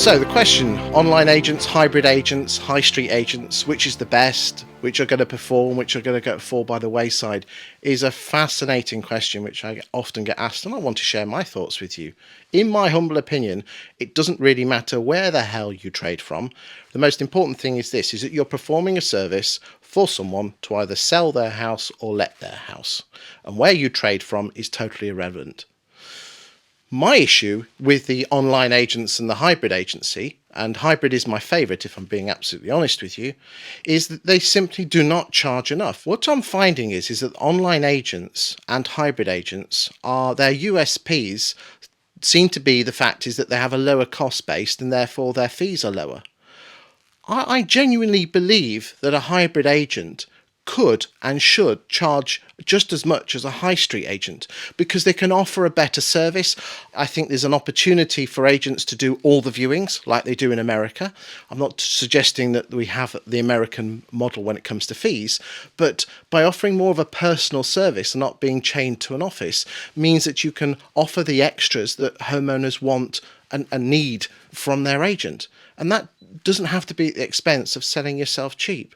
So the question, online agents, hybrid agents, high street agents, which is the best, which are going to perform, which are going to fall by the wayside, is a fascinating question which I often get asked, and I want to share my thoughts with you. In my humble opinion, it doesn't really matter where the hell you trade from. The most important thing is this, is that you're performing a service for someone to either sell their house or let their house. And where you trade from is totally irrelevant. My issue with the online agents and the hybrid agency, and hybrid is my favourite if I'm being absolutely honest with you, is that they simply do not charge enough. What I'm finding is that online agents and hybrid agents are, their USPs seem to be the fact is that they have a lower cost base and therefore their fees are lower. I genuinely believe that a hybrid agent could and should charge just as much as a high street agent because they can offer a better service. I think there's an opportunity for agents to do all the viewings like they do in America. I'm not suggesting that we have the American model when it comes to fees, but by offering more of a personal service and not being chained to an office means that you can offer the extras that homeowners want and need from their agent. And that doesn't have to be at the expense of selling yourself cheap.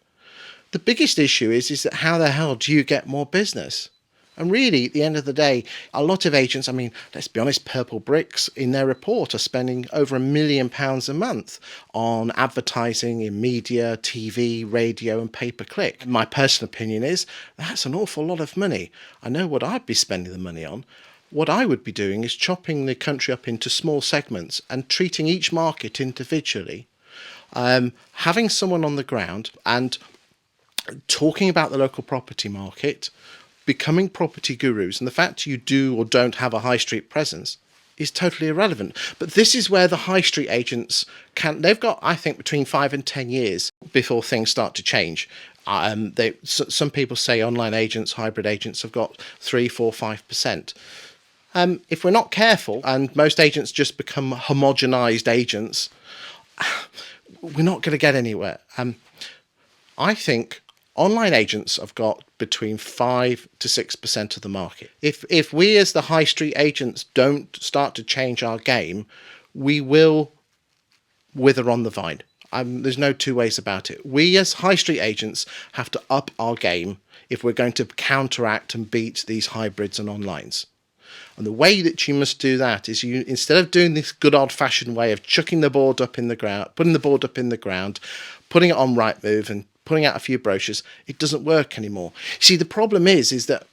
The biggest issue is that how the hell do you get more business? And really, at the end of the day, a lot of agents, I mean, let's be honest, Purple Bricks in their report are spending over £1 million a month on advertising in media, TV, radio and pay-per-click. My personal opinion is that's an awful lot of money. I know what I'd be spending the money on. What I would be doing is chopping the country up into small segments and treating each market individually, having someone on the ground and talking about the local property market, becoming property gurus, and the fact you do or don't have a high street presence is totally irrelevant. But this is where the high street agents they've got, I think, between 5 and 10 years before things start to change. Some people say online agents, hybrid agents have got 3, 4, 5%. If we're not careful and most agents just become homogenized agents, we're not going to get anywhere. I think online agents have got between 5 to 6% of the market. If we as the high street agents don't start to change our game, we will wither on the vine. There's no two ways about it. We as high street agents have to up our game if we're going to counteract and beat these hybrids and onlines. And the way that you must do that is you, instead of doing this good old-fashioned way of chucking the board up in the ground, putting the board up in the ground, putting it on Rightmove and putting out a few brochures, it doesn't work anymore. See, the problem is that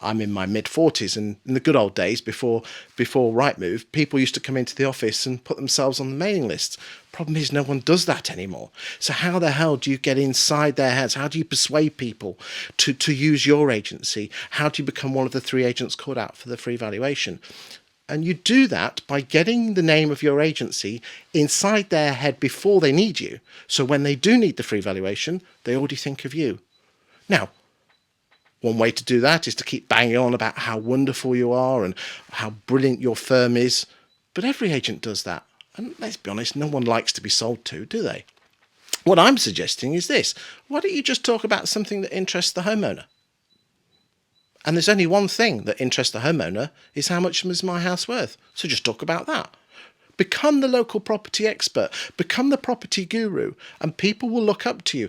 I'm in my mid-40s, and in the good old days before Rightmove, people used to come into the office and put themselves on the mailing lists. Problem is, no one does that anymore. So how the hell do you get inside their heads? How do you persuade people to use your agency? How do you become one of the 3 agents called out for the free valuation? And you do that by getting the name of your agency inside their head before they need you. So when they do need the free valuation, they already think of you. Now, one way to do that is to keep banging on about how wonderful you are and how brilliant your firm is. But every agent does that. And let's be honest, no one likes to be sold to, do they? What I'm suggesting is this. Why don't you just talk about something that interests the homeowner? And there's only one thing that interests the homeowner, is how much is my house worth? So just talk about that. Become the local property expert. Become the property guru. And people will look up to you.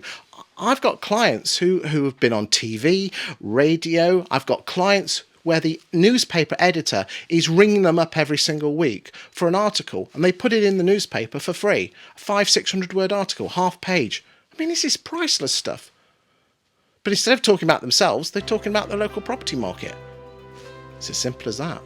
I've got clients who have been on TV, radio. I've got clients where the newspaper editor is ringing them up every single week for an article, and they put it in the newspaper for free. 500-600 word article, half page. I mean, this is priceless stuff. But instead of talking about themselves, they're talking about the local property market. It's as simple as that.